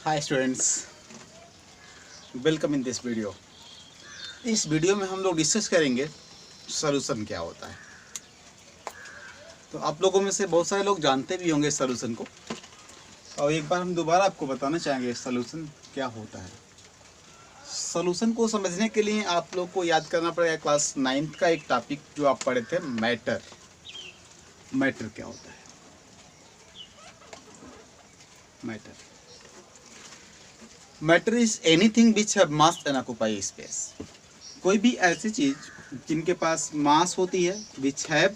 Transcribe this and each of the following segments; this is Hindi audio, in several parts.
Hi students, welcome in this video. इस वीडियो में हम लोग डिस्कस करेंगे सॉल्यूशन क्या होता है। तो आप लोगों में से बहुत सारे लोग जानते भी होंगे सॉल्यूशन को, और एक बार हम दोबारा आपको बताना चाहेंगे सॉल्यूशन क्या होता है। सॉल्यूशन को समझने के लिए आप लोग को याद करना पड़ेगा क्लास 9th का एक टॉपिक जो आप पढ़े थे, मैटर। मैटर क्या होता है? Matter is anything which have mass and occupy space. कोई भी ऐसी चीज जिनके पास मास होती है, which have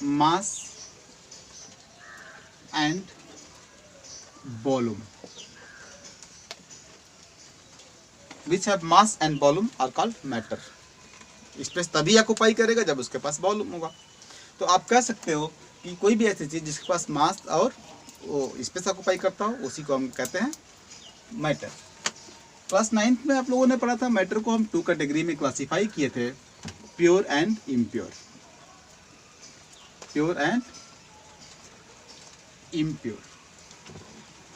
mass and volume, which have mass and volume are called matter. Space तभी ऑक्यूपाई करेगा जब उसके पास वॉल्यूम होगा। तो आप कह सकते हो कि कोई भी ऐसी चीज जिसके पास मास और वो स्पेस ऑक्यूपाई करता हो, उसी को हम कहते हैं मैटर। क्लास 9th में आप लोगों ने पढ़ा था, मैटर को हम 2 कैटेगरी में क्लासिफाई किए थे, pure and impure. Pure and impure.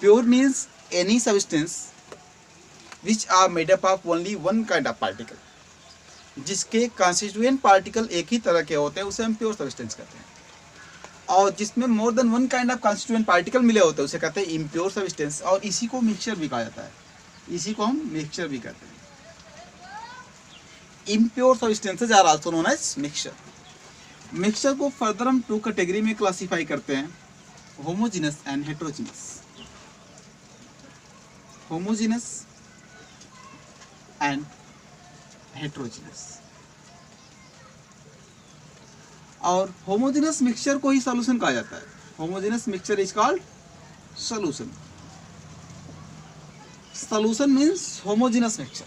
Pure means any substance which are made up of only one kind of particle. जिसके कॉन्स्टिट्यूएंट पार्टिकल एक ही तरह के होते हैं उसे हम प्योर सब्सटेंस कहते हैं। और जिसमें more than one kind of constituent particle मिले होते हैं उसे कहते हैं इम्प्योर सब्सटेंस। और इसी को मिक्सचर भी कहा जाता है, इसी को हम मिक्सचर भी कहते हैं। Impure substances are also known as mixture. Mixture को फर्दर हम 2 कैटेगरी में क्लासिफाई करते हैं, homogeneous and heterogeneous. Homogeneous and heterogeneous. और होमोजेनस मिक्सचर को ही सॉल्यूशन कहा जाता है। Homogeneous mixture is called solution. Solution means homogeneous mixture.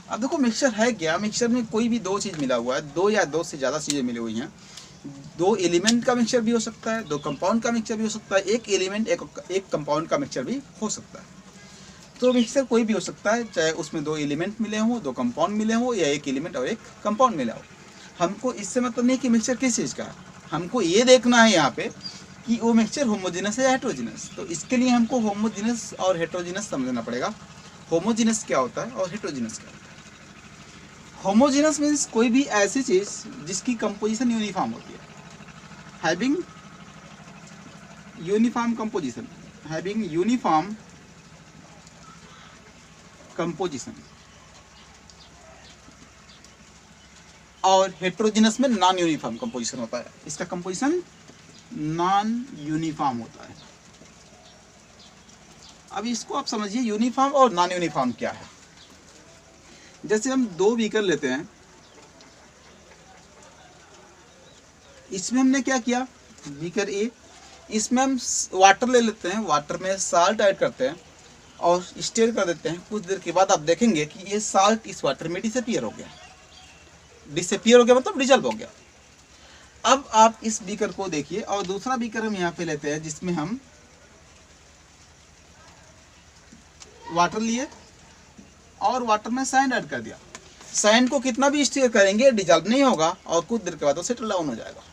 अब देखो मिक्सचर है क्या? मिक्सचर में कोई भी 2 चीज मिला हुआ है, 2 या 2 से ज्यादा चीजें मिली हुई हैं। 2 एलिमेंट का मिक्सचर भी हो सकता है, 2 कंपाउंड का मिक्सचर भी हो सकता है, 1 एलिमेंट एक कंपाउंड का मिक्सचर भी हो सकता है। तो मिक्सचर कोई भी हो सकता है, चाहे उसमें 2 एलिमेंट मिले हों, 2 कंपाउंड मिले हों, या 1 एलिमेंट और 1 कंपाउंड मिला हो। हमको इससे मतलब नहीं कि मिक्सचर किस चीज़ का है, हमको ये देखना है यहाँ पे कि वो मिक्सचर होमोजेनस है या हेटेरोजेनस। तो इसके लिए हमको होमोजेनस और हेटेरोजेनस समझना पड़ेगा। होमोजेनस क्या होता है और हेटेरोजेनस क्या होता है? होमोजेनस मीन्स कोई भी ऐसी चीज जिसकी कंपोजिशन यूनिफॉर्म होती है, having uniform composition, having uniform composition. और हेटेरोजेनस में नॉन यूनिफॉर्म कंपोजिशन होता है, इसका कंपोजिशन नॉन यूनिफॉर्म होता है। अब इसको आप समझिए, यूनिफॉर्म और नॉन यूनिफॉर्म क्या है। जैसे हम 2 बीकर लेते हैं, इसमें हमने क्या किया, बीकर ए, इसमें हम वाटर ले लेते हैं, वाटर में साल्ट ऐड करते हैं और स्टीयर कर देते हैं। कुछ देर के बाद आप देखेंगे कि ये साल्ट इस वाटर में डिसअपीयर हो गया। डिसअपीयर हो गया मतलब डिजल्व हो गया। अब आप इस बीकर को देखिए, और दूसरा बीकर हम यहाँ पे लेते हैं जिसमें हम वाटर लिए और वाटर में सैंड ऐड कर दिया। सैंड को कितना भी स्टीयर करेंगे डिजल्व नहीं होगा, और कुछ देर के बाद वो सेटल डाउन हो जाएगा।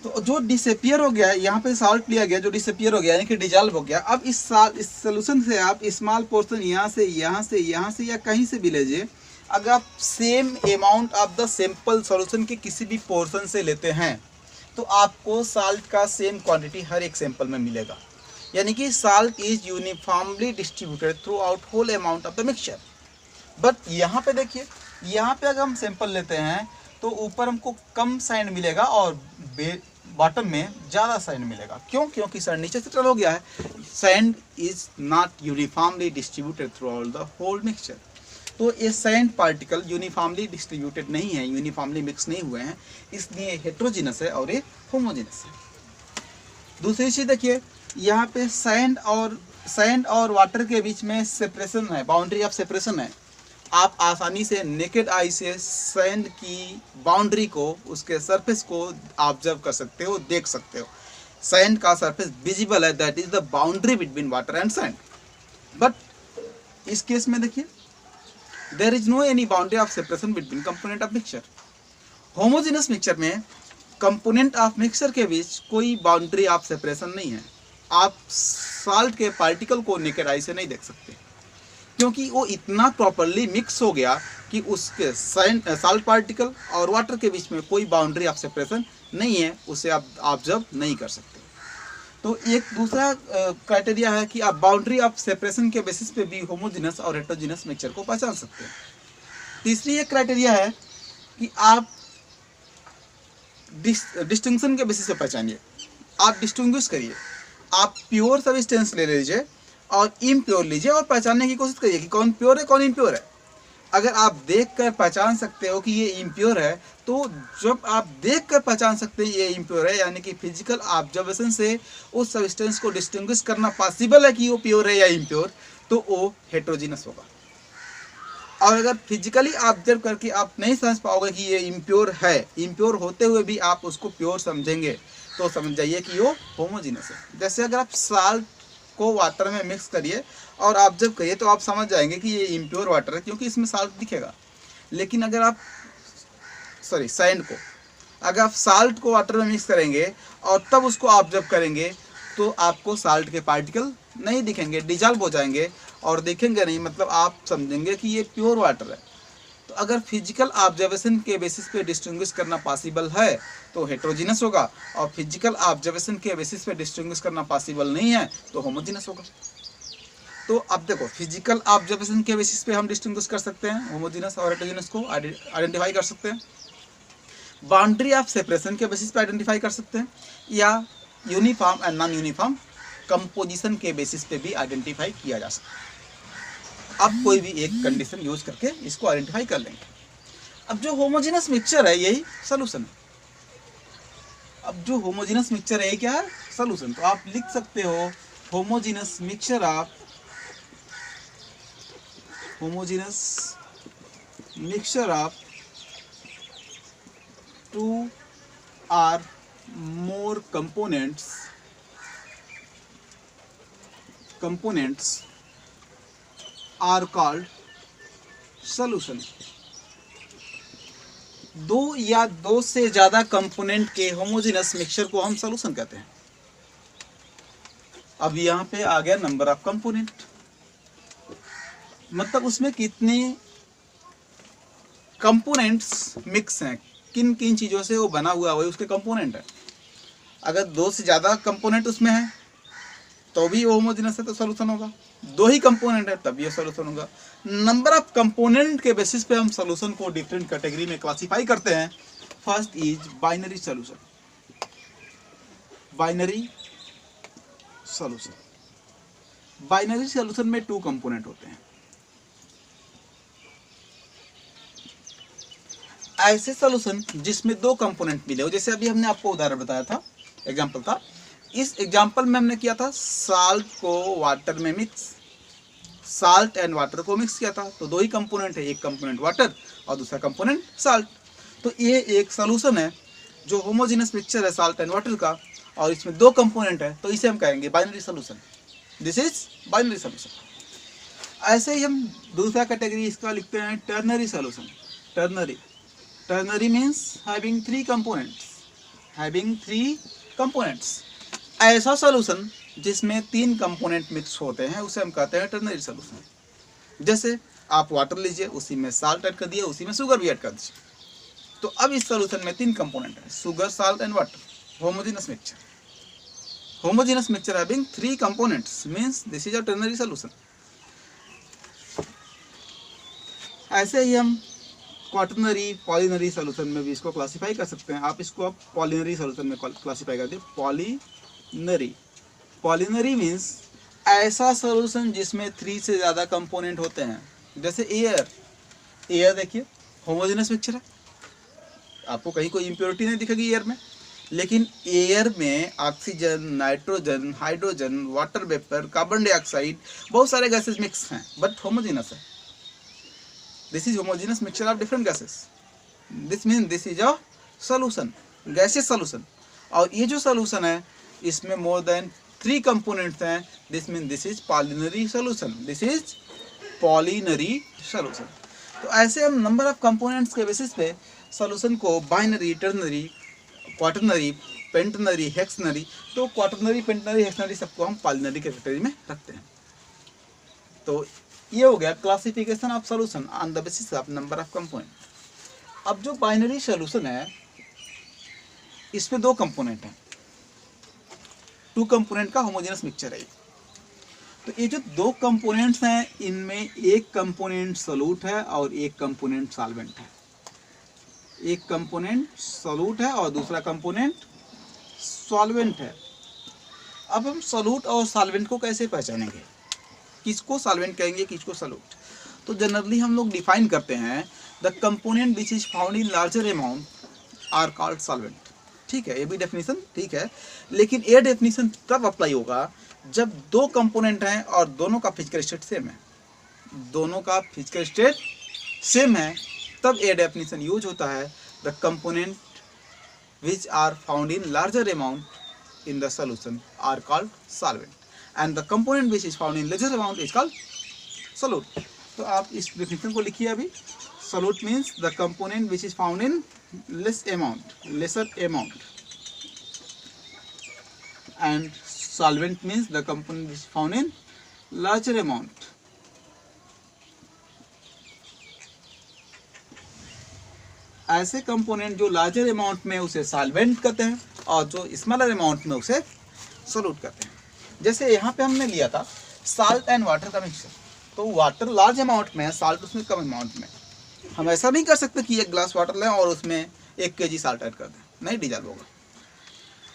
तो जो डिसअपीयर हो गया, यहाँ पे साल्ट लिया गया जो डिसअपीयर हो गया यानी कि डिजॉल्व हो गया। अब इस सोल्यूशन से आप स्मॉल पोर्शन यहाँ से यहाँ से यहाँ से या कहीं से भी लीजिए, अगर आप same amount of the sample solution के किसी भी पोर्शन से लेते हैं तो आपको साल्ट का सेम क्वांटिटी हर एक सैंपल में मिलेगा। यानी कि salt is uniformly distributed throughout whole amount of the mixture. But यहाँ पे देखिए, यहाँ पे अगर हम सैंपल लेते हैं तो ऊपर हमको कम साइन मिलेगा और बॉटम में ज़्यादा सैंड मिलेगा। क्यों? क्योंकि सैंड नीचे सेटल हो गया है। Sand is not uniformly distributed throughout the whole mixture. तो ये सैंड पार्टिकल यूनिफॉर्मली डिस्ट्रीब्यूटेड नहीं है, यूनिफॉर्मली मिक्स नहीं हुए हैं, इसलिए हेटेरोजेनस है और ये होमोजेनस है। दूसरी चीज़ देखिए, यहाँ पे सैंड और वाटर के बीच में सेपरेशन है, बाउंड्री ऑफ सेपरेशन है। आप आसानी से नेकेड आई से सैंड की बाउंड्री को, उसके सरफेस को ऑब्जर्व कर सकते हो, देख सकते हो। सैंड का सरफेस विजिबल है, that is the boundary between water and sand. But इस केस में देखिए, there is no any boundary of separation between component of mixture. Homogeneous mixture में कंपोनेंट ऑफ मिक्सचर के बीच कोई बाउंड्री ऑफ सेपरेशन नहीं है। आप साल्ट के पार्टिकल को नेकेड आई से नहीं देख सकते, क्योंकि वो इतना प्रॉपरली मिक्स हो गया कि उसके साल्ट पार्टिकल और वाटर के बीच में कोई बाउंड्री ऑफ सेपरेशन नहीं है, उसे आप ऑब्जर्व नहीं कर सकते। तो एक दूसरा क्राइटेरिया है कि आप बाउंड्री ऑफ सेपरेशन के बेसिस पे भी होमोजेनस और हेटेरोजेनस मिक्सचर को पहचान सकते हैं। तीसरी एक क्राइटेरिया है कि आप डिस्टिंक्शन के बेसिस पे पहचानिए, आप डिस्टिंग्विश करिए। आप प्योर सब्सटेंस ले लीजिए और इम्प्योर लीजिए और पहचानने की कोशिश करिए कि कौन प्योर है कौन इम्प्योर है। अगर आप देखकर पहचान सकते हो कि ये इम्प्योर है, तो जब आप देखकर पहचान सकते हैं ये इम्प्योर है, यानी कि फिजिकल ऑब्जर्वेशन से उस सब्सटेंस को डिस्टिंग्विश करना पॉसिबल है कि वो प्योर है या इम्प्योर, तो वो हेटेरोजेनस होगा। और अगर फिजिकली ऑब्जर्व करके आप नहीं समझ पाओगे कि ये इम्प्योर है, इम्प्योर होते हुए भी आप उसको प्योर समझेंगे, तो समझ जाइए कि वो होमोजेनस है। जैसे अगर आप साल्ट को वाटर में मिक्स करिए और ऑब्जर्व करिए तो आप समझ जाएंगे कि ये इम्प्योर वाटर है, क्योंकि इसमें साल्ट दिखेगा। लेकिन अगर आप सैंड को, अगर आप साल्ट को वाटर में मिक्स करेंगे और तब उसको ऑब्जर्व करेंगे, तो आपको साल्ट के पार्टिकल नहीं दिखेंगे, डिजॉल्व हो जाएंगे और दिखेंगे नहीं, मतलब आप समझेंगे कि ये प्योर वाटर है। तो अगर फिजिकल ऑब्जर्वेशन के बेसिस पे डिस्टिंग्विश करना पॉसिबल है तो हेटेरोजेनस होगा, और फिजिकल ऑब्जर्वेशन के बेसिस पे डिस्टिंग्विश करना पॉसिबल नहीं है तो होमोजेनस होगा। तो अब देखो, फिजिकल ऑब्जर्वेशन के बेसिस पे हम डिस्टिंग्विश कर सकते हैं, होमोजेनस और हेटेरोजेनस को आइडेंटिफाई कर सकते हैं। बाउंड्री ऑफ सेपरेशन के बेसिस पे आइडेंटिफाई कर सकते हैं, या uniform and non uniform composition के बेसिस पे भी आइडेंटिफाई किया जा सकता है। अब कोई भी एक कंडीशन यूज करके इसको आइडेंटिफाई कर लेंगे। अब जो होमोजेनस मिक्सचर है यही सोल्यूशन है। अब जो होमोजेनस मिक्सचर है ये क्या है? सोल्यूशन। तो आप लिख सकते हो homogeneous mixture of 2 or more components are called solution। दो या दो से ज्यादा कंपोनेंट के होमोजेनस मिक्सचर को हम सॉल्यूशन कहते हैं। अब यहाँ पे आ गया नंबर ऑफ कंपोनेंट, मतलब उसमें कितने कंपोनेंट्स मिक्स हैं, किन किन चीजों से वो बना हुआ है वही उसके कंपोनेंट है। अगर दो से ज्यादा कंपोनेंट उसमें है तो भी वो होमोजेनस है तो सॉल्यूशन होगा, दो ही कंपोनेंट है तब ये सॉल्यूशन होगा। नंबर ऑफ कंपोनेंट के बेसिस पे हम सॉल्यूशन को डिफरेंट कैटेगरी में क्लासिफाई करते हैं। First is binary solution. Binary solution में 2 कंपोनेंट होते हैं। ऐसे सॉल्यूशन जिसमें 2 कंपोनेंट मिले हो, जैसे अभी हमने आपको उदाहरण बताया था, एग्जांपल था। इस एग्जांपल में हमने किया था साल्ट को वाटर में मिक्स, साल्ट एंड वाटर को मिक्स किया था, तो 2 ही कंपोनेंट है, एक कंपोनेंट वाटर और दूसरा कंपोनेंट साल्ट। तो ये एक सॉल्यूशन है जो होमोजेनस मिक्सचर है साल्ट एंड वाटर का, और इसमें 2 कंपोनेंट है, तो इसे हम कहेंगे binary solution. This is binary solution. ऐसे ही हम दूसरा कैटेगरी इसका लिखते हैं ternary solution. Ternary means having 3 components. ऐसा सॉल्यूशन जिसमें 3 कंपोनेंट मिक्स होते हैं उसे हम कहते हैं टर्नरी सॉल्यूशन। जैसे आप वाटर लीजिए, उसी में साल्ट ऐड कर दिए, उसी में शुगर भी ऐड कर दीजिए, तो अब इस सॉल्यूशन में 3 कंपोनेंट है, sugar, salt and water. Homogeneous mixture having 3 components means this is a ternary solution. ऐसे ही हम क्वाटरनरी, पॉलिनरी सॉल्यूशन में भी इसको क्लासिफाई कर सकते हैं। आप इसको पॉलिनरी सॉल्यूशन में क्लासिफाई कर दिए। पॉलिनरी मीन्स ऐसा सॉल्यूशन जिसमें 3 से ज़्यादा कंपोनेंट होते हैं। जैसे एयर देखिए, होमोजेनस मिक्सचर है, आपको कहीं कोई इम्प्योरिटी नहीं दिखेगी एयर में, लेकिन एयर में oxygen, nitrogen, hydrogen, water vapour, carbon dioxide, बहुत सारे गैसेस मिक्स हैं, बट होमोजेनस है। This is homogeneous mixture of different gases. This mean this is a solution, gases solution. और ये जो सॉल्यूशन है इसमें मोर देन 3 कंपोनेंट्स हैं, this mean this is polynary solution. तो ऐसे हम नंबर ऑफ कंपोनेंट्स के बेसिस पे सॉल्यूशन को binary, ternary, quaternary, pentanary, hexanary, तो क्वाटरनरी, पेंटनरी, हेक्सनरी सबको हम पॉलिनरी के कैटेगरी में रखते हैं। तो ये हो गया classification of solution on the basis of number of component. अब जो बाइनरी सॉल्यूशन है इसमें दो कंपोनेंट हैं, टू कंपोनेंट का होमोजेनस मिक्सचर है। तो ये जो दो कंपोनेंट्स हैं इनमें एक कंपोनेंट सोलूट है और एक कंपोनेंट सॉल्वेंट है। एक कंपोनेंट सोलूट है और दूसरा कंपोनेंट सॉल्वेंट है। अब हम सोलूट और सॉल्वेंट को कैसे पहचानेंगे, किसको सॉल्वेंट कहेंगे, किसको सोलूट? तो जनरली हम लोग डिफाइन करते हैं the component which is found in larger amount are called solvent. ठीक है, ये भी डेफिनेशन ठीक है, लेकिन ये डेफिनेशन तब अप्लाई होगा जब दो कंपोनेंट हैं और दोनों का फिजिकल स्टेट सेम है, दोनों का फिजिकल स्टेट सेम है, तब ये डेफिनेशन यूज होता है the component which are found in larger amount in the solution are called solvent and the component which is found in lesser amount is called solute. तो आप इस डेफिनेशन को लिखिए अभी। Solute means the component which is found in lesser amount and solvent means the component which is found in larger amount। ऐसे कंपोनेंट जो लार्जर अमाउंट में उसे सॉल्वेंट कहते हैं और जो स्मॉलर अमाउंट में उसे सोलूट कहते हैं। जैसे यहाँ पे हमने लिया था साल्ट एंड वाटर का मिक्सचर, तो वाटर लार्ज अमाउंट में है, साल्ट उसमें कम अमाउंट में। हम ऐसा नहीं कर सकते कि एक ग्लास वाटर लें और उसमें 1 kg साल्ट ऐड कर दें, नहीं डिजॉल्व होगा।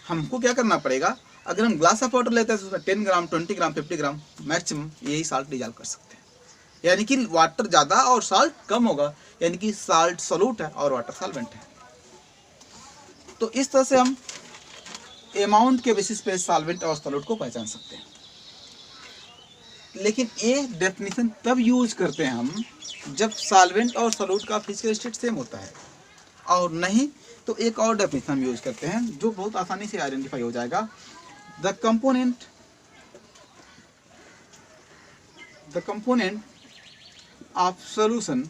हमको क्या करना पड़ेगा, अगर हम ग्लास ऑफ वाटर लेते हैं तो उसमें 10 ग्राम, 20 ग्राम, 50 ग्राम मैक्सिमम यही साल्ट डिजॉल्व कर सकते हैं। यानी कि वाटर ज़्यादा और साल्ट कम होगा, यानी कि साल्ट सोलूट है और वाटर सॉल्वेंट है। तो इस तरह से हम अमाउंट के बेसिस पे सॉल्वेंट और सोलूट को पहचान सकते हैं। लेकिन ये डेफिनेशन तब यूज करते हैं हम जब सॉल्वेंट और सोलूट का फिजिकल स्टेट सेम होता है, और नहीं तो एक और डेफिनेशन हम यूज करते हैं जो बहुत आसानी से आइडेंटिफाई हो जाएगा। The component of solution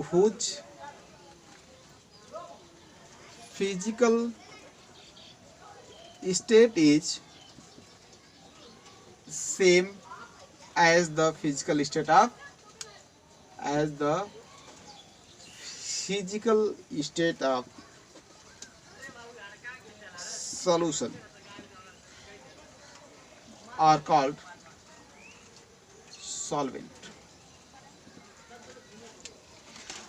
whose physical state is same as the physical state of solution are called solvent।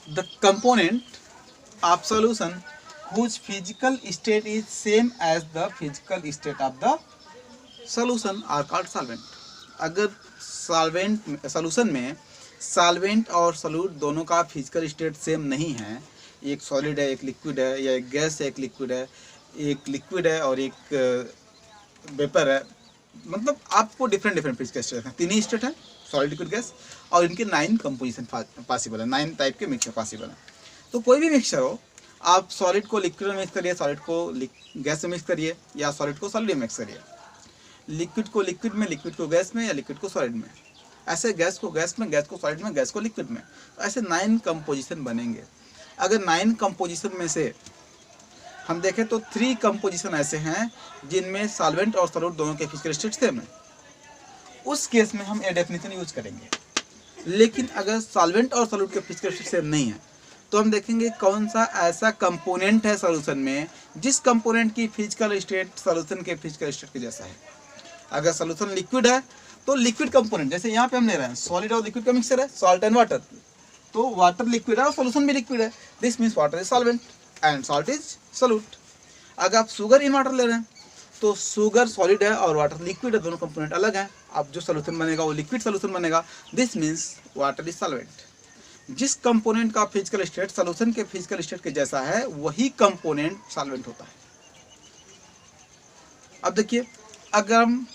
The component of solution whose physical state is same as the physical state of the solution are called solvent। अगर सॉल्वेंट सॉल्यूशन में सॉल्वेंट और सोलूट दोनों का फिजिकल स्टेट सेम नहीं है, एक सॉलिड है एक लिक्विड है, या एक गैस है एक लिक्विड है, एक लिक्विड है और एक वेपर है, मतलब आपको डिफरेंट फिजिकल स्टेट है, 3 ही स्टेट है सॉलिड, लिक्विड, गैस, और इनके 9 कंपोजिशन पॉसिबल है, 9 टाइप के मिक्सचर पॉसिबल है। तो कोई भी मिक्सचर हो, आप सॉलिड को लिक्विड में मिक्स करिए, सॉलिड को गैस में मिक्स करिए, या सॉलिड को सॉलिड में मिक्स करिए, लिक्विड को लिक्विड में, लिक्विड को गैस में, या लिक्विड को सॉलिड में, ऐसे गैस को गैस में, गैस को सॉलिड में, गैस को लिक्विड में, तो ऐसे 9 कंपोजिशन बनेंगे। अगर 9 कंपोजिशन में से हम देखें तो 3 कंपोजिशन ऐसे हैं जिनमें सॉल्वेंट और सोलूट दोनों के फिजिकल स्टेट सेम है, उस केस में हम ये डेफिनेशन यूज करेंगे। लेकिन अगर सॉल्वेंट और सोलूट के फिजिकल स्टेट सेम नहीं है तो हम देखेंगे कौन सा ऐसा कंपोनेंट है सॉल्यूशन में जिस कंपोनेंट की फिजिकल स्टेट सॉल्यूशन के फिजिकल स्टेट के जैसा है। अगर सॉल्यूशन लिक्विड है तो लिक्विड कंपोनेंट, जैसे यहाँ पे हम ले रहे हैं सॉलिड और लिक्विड का मिक्सचर है, सॉल्ट एंड वाटर, तो वाटर लिक्विड है और सॉल्यूशन भी लिक्विड है, this means water is solvent and salt is सोलूट। अगर आप शुगर इन वाटर ले रहे हैं तो शुगर सॉलिड है और वाटर लिक्विड है, दोनों कंपोनेंट अलग हैं, अब जो सोल्यूशन बनेगा वो लिक्विड सोल्यूशन बनेगा, this means water is solvent. जिस कंपोनेंट का फिजिकल स्टेट सोल्यूशन के फिजिकल स्टेट के जैसा है वही कंपोनेंट सॉल्वेंट होता है। अब देखिए, अगर हम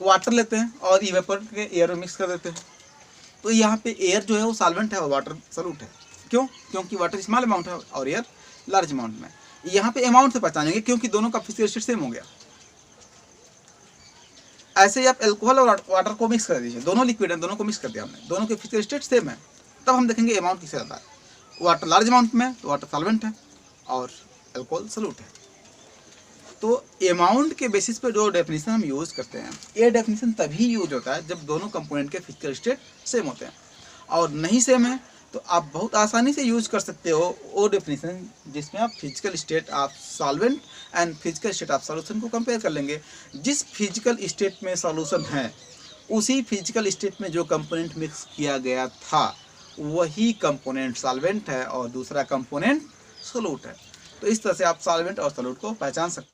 वाटर लेते हैं और इवेपर के एयर में मिक्स कर देते हैं तो यहाँ पे एयर जो है वो सॉल्वेंट है और वाटर सोलूट है। क्यों? क्योंकि वाटर स्मॉल अमाउंट है और एयर लार्ज अमाउंट में। यहाँ पे अमाउंट से पहचानेंगे क्योंकि दोनों का फिजिकल स्टेट सेम हो गया। ऐसे ही आप अल्कोहल और वाटर को मिक्स कर दीजिए, दोनों लिक्विड हैं, दोनों को मिक्स कर दिया हमने, दोनों के फिजिकल स्टेट सेम है, तब हम देखेंगे अमाउंट किससे ज़्यादा है। वाटर लार्ज अमाउंट में तो वाटर सॉल्वेंट है और अल्कोहल सॉल्यूट है। तो अमाउंट के बेसिस पे जो डेफिनेशन हम यूज़ करते हैं, ये डेफिनेशन तभी यूज होता है जब दोनों कंपोनेंट के फिजिकल स्टेट सेम होते हैं, और नहीं सेम है तो आप बहुत आसानी से यूज कर सकते हो वो डेफिनेशन जिसमें आप physical state of solvent and physical state of solution को कंपेयर कर लेंगे। जिस फिजिकल स्टेट में सॉल्यूशन है उसी फिजिकल स्टेट में जो कंपोनेंट मिक्स किया गया था वही कंपोनेंट सॉल्वेंट है और दूसरा कंपोनेंट सोल्यूट है। तो इस तरह से आप सॉल्वेंट और सोल्यूट को पहचान सकते हैं।